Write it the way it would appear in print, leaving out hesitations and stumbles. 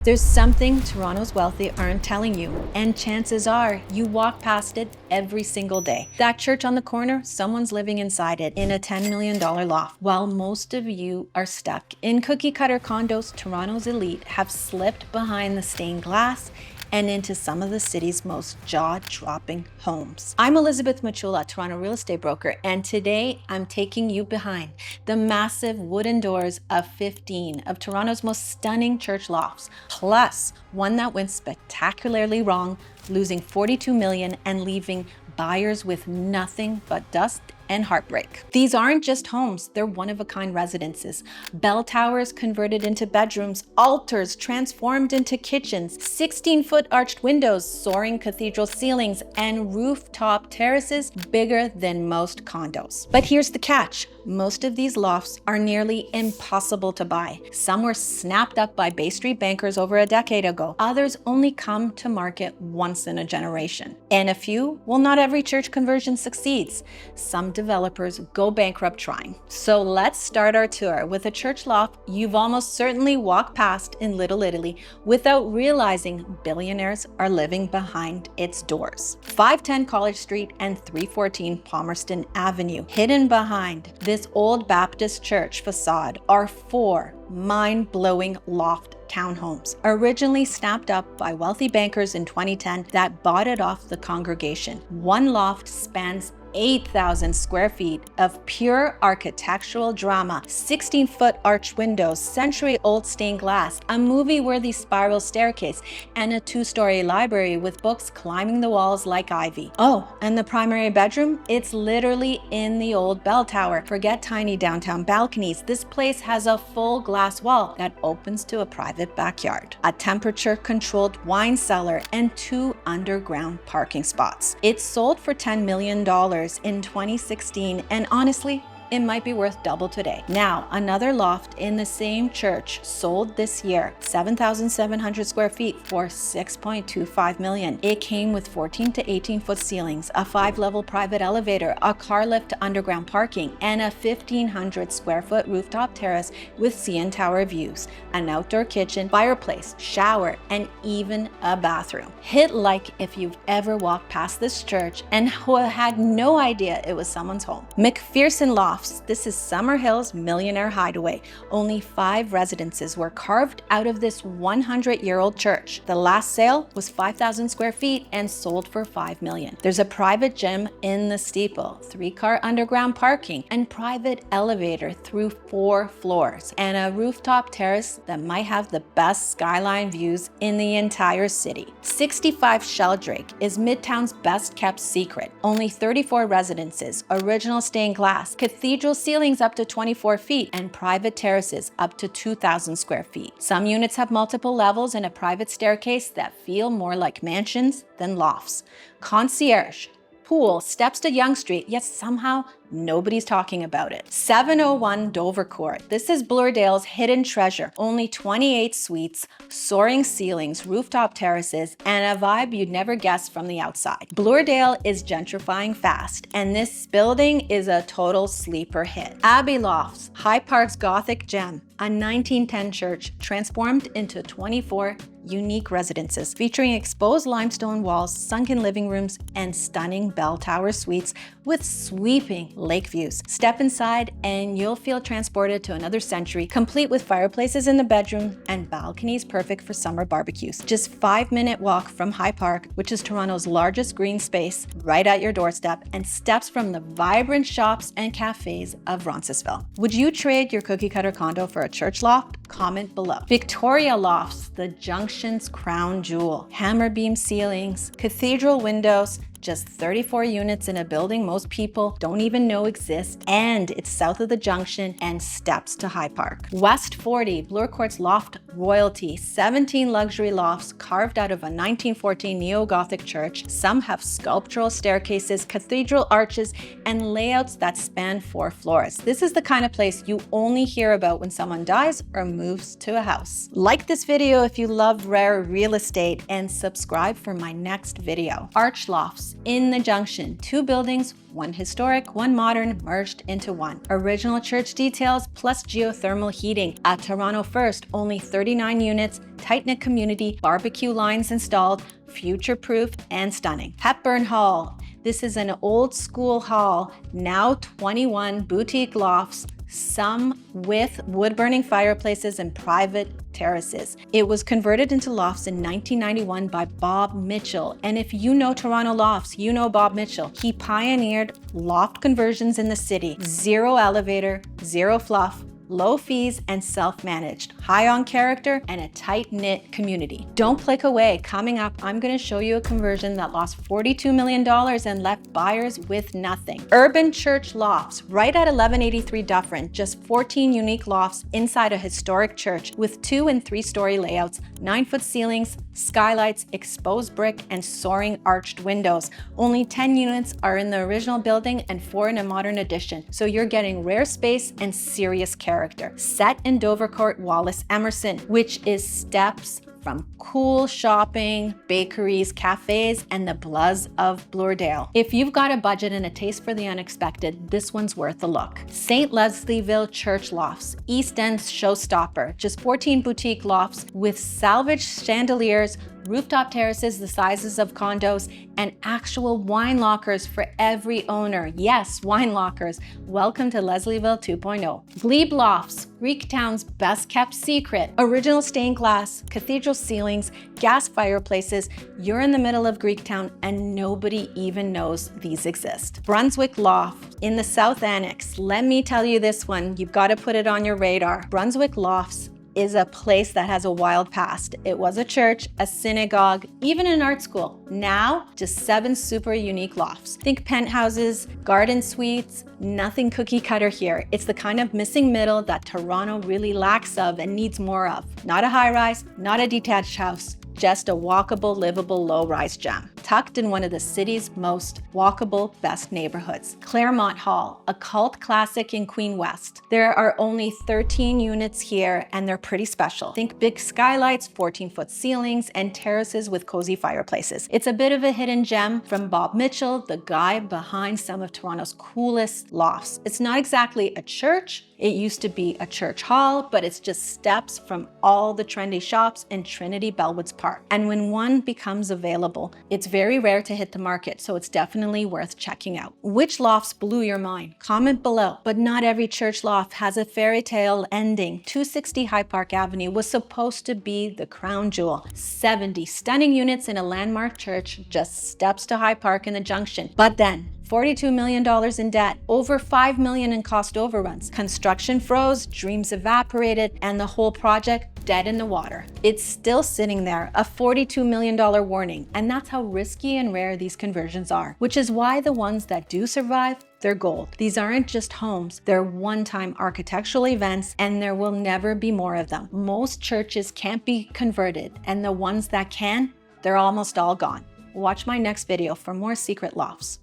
There's something Toronto's wealthy aren't telling you, and chances are you walk past it every single day. That church on the corner, someone's living inside it in a $10 million loft. While most of you are stuck in cookie-cutter condos, Toronto's elite have slipped behind the stained glass and into some of the city's most jaw-dropping homes. I'm Elizabeth Machula, Toronto real estate broker, and today I'm taking you behind the massive wooden doors of 15 of Toronto's most stunning church lofts, plus one that went spectacularly wrong, losing $42 million and leaving buyers with nothing but dust and heartbreak. These aren't just homes, they're one-of-a-kind residences. Bell towers converted into bedrooms, altars transformed into kitchens, 16-foot arched windows, soaring cathedral ceilings, and rooftop terraces bigger than most condos. But here's the catch. Most of these lofts are nearly impossible to buy. Some were snapped up by Bay Street bankers over a decade ago. Others only come to market once in a generation. And a few, well, not every church conversion succeeds. Some developers go bankrupt trying. So let's start our tour with a church loft you've almost certainly walked past in Little Italy without realizing billionaires are living behind its doors. 510 College Street and 314 Palmerston Avenue. Hidden behind this old Baptist church facade are 4 mind-blowing loft townhomes, originally snapped up by wealthy bankers in 2010 that bought it off the congregation. One loft spans 8,000 square feet of pure architectural drama, 16-foot arch windows, century-old stained glass, a movie-worthy spiral staircase, and a 2-story library with books climbing the walls like ivy. Oh, and the primary bedroom? It's literally in the old bell tower. Forget tiny downtown balconies. This place has a full glass wall that opens to a private backyard, a temperature-controlled wine cellar, and 2 underground parking spots. It sold for $10 million in 2016, and honestly, it might be worth double today. Now, another loft in the same church sold this year, 7,700 square feet for $6.25 million. It came with 14 to 18-foot ceilings, a 5-level private elevator, a car lift to underground parking, and a 1,500 square foot rooftop terrace with CN Tower views, an outdoor kitchen, fireplace, shower, and even a bathroom. Hit like if you've ever walked past this church and had no idea it was someone's home. McPherson Lofts. This is Summerhill's millionaire hideaway. Only 5 residences were carved out of this 100-year-old church. The last sale was 5,000 square feet and sold for $5 million. There's a private gym in the steeple, 3-car underground parking, and private elevator through 4 floors, and a rooftop terrace that might have the best skyline views in the entire city. 65 Sheldrake is Midtown's best kept secret. Only 34 residences, original stained glass, cathedral ceilings up to 24 feet, and private terraces up to 2,000 square feet. Some units have multiple levels and a private staircase that feel more like mansions than lofts. Concierge, pool, steps to Yonge Street, yet somehow nobody's talking about it. 701 Dover Court. This is Bloordale's hidden treasure. Only 28 suites, soaring ceilings, rooftop terraces, and a vibe you'd never guess from the outside. Bloordale is gentrifying fast, and this building is a total sleeper hit. Abbey Lofts, Hyde Park's Gothic gem, a 1910 church transformed into 24 unique residences featuring exposed limestone walls, sunken living rooms, and stunning bell tower suites with sweeping lake views. Step inside and you'll feel transported to another century, complete with fireplaces in the bedroom and balconies perfect for summer barbecues. Just 5-minute walk from Hyde Park, which is Toronto's largest green space, right at your doorstep, and steps from the vibrant shops and cafes of Roncesvalles. Would you trade your cookie-cutter condo for a church loft? Comment below. Victoria Lofts, the Junction's crown jewel. Hammer beam ceilings, cathedral windows, just 34 units in a building most people don't even know exists, and it's south of the Junction and steps to Hyde Park. West 40, Bloor Court's loft royalty, 17 luxury lofts carved out of a 1914 neo-Gothic church. Some have sculptural staircases, cathedral arches, and layouts that span 4 floors. This is the kind of place you only hear about when someone dies or moves to a house. Like this video if you love rare real estate, and subscribe for my next video. Arch Lofts, Lofts in the Junction. 2 buildings, one historic, one modern, merged into one. Original church details plus geothermal heating. At Toronto First, only 39 units, tight-knit community, barbecue lines installed, future-proof and stunning. Hepburn Hall. This is an old school hall, now 21 boutique lofts, some with wood-burning fireplaces and private terraces. It was converted into lofts in 1991 by Bob Mitchell. And if you know Toronto lofts, you know Bob Mitchell. He pioneered loft conversions in the city. 0 elevator, 0 fluff, low fees and self-managed, high on character and a tight-knit community. Don't click away. Coming up, I'm going to show you a conversion that lost $42 million and left buyers with nothing. Urban Church Lofts, right at 1183 Dufferin, just 14 unique lofts inside a historic church with 2 and 3-story layouts, 9-foot ceilings, skylights, exposed brick, and soaring arched windows. Only 10 units are in the original building and 4 in a modern addition, so you're getting rare space and serious character. Set in Dovercourt Wallace Emerson, which is steps from cool shopping, bakeries, cafes, and the buzz of Bloordale. If you've got a budget and a taste for the unexpected, this one's worth a look. St. Leslieville Church Lofts, East End showstopper, just 14 boutique lofts with salvaged chandeliers, rooftop terraces the sizes of condos, and actual wine lockers for every owner. Yes, wine lockers. Welcome to Leslieville 2.0. Glebe Lofts, Greektown's best kept secret. Original stained glass, cathedral ceilings, gas fireplaces. You're in the middle of Greektown and nobody even knows these exist. Brunswick Loft in the South Annex. Let me tell you this one, you've got to put it on your radar. Brunswick Lofts is a place that has a wild past. It was a church, a synagogue, even an art school. Now, just 7 super unique lofts. Think penthouses, garden suites, nothing cookie cutter here. It's the kind of missing middle that Toronto really lacks of and needs more of. Not a high-rise, not a detached house, just a walkable, livable, low-rise gem, tucked in one of the city's most walkable, best neighborhoods. Claremont Hall, a cult classic in Queen West. There are only 13 units here and they're pretty special. Think big skylights, 14-foot ceilings, and terraces with cozy fireplaces. It's a bit of a hidden gem from Bob Mitchell, the guy behind some of Toronto's coolest lofts. It's not exactly a church. It used to be a church hall, but it's just steps from all the trendy shops in Trinity Bellwoods Park. And when one becomes available, it's very rare to hit the market, so it's definitely worth checking out. Which lofts blew your mind? Comment below. But not every church loft has a fairy tale ending. 260 High Park Avenue was supposed to be the crown jewel. 70 stunning units in a landmark church, just steps to High Park in the Junction. But then, $42 million in debt, over $5 million in cost overruns. Construction froze, dreams evaporated, and the whole project dead in the water. It's still sitting there, a $42 million warning. And that's how risky and rare these conversions are, which is why the ones that do survive, they're gold. These aren't just homes, they're one-time architectural events, and there will never be more of them. Most churches can't be converted, and the ones that can, they're almost all gone. Watch my next video for more secret lofts.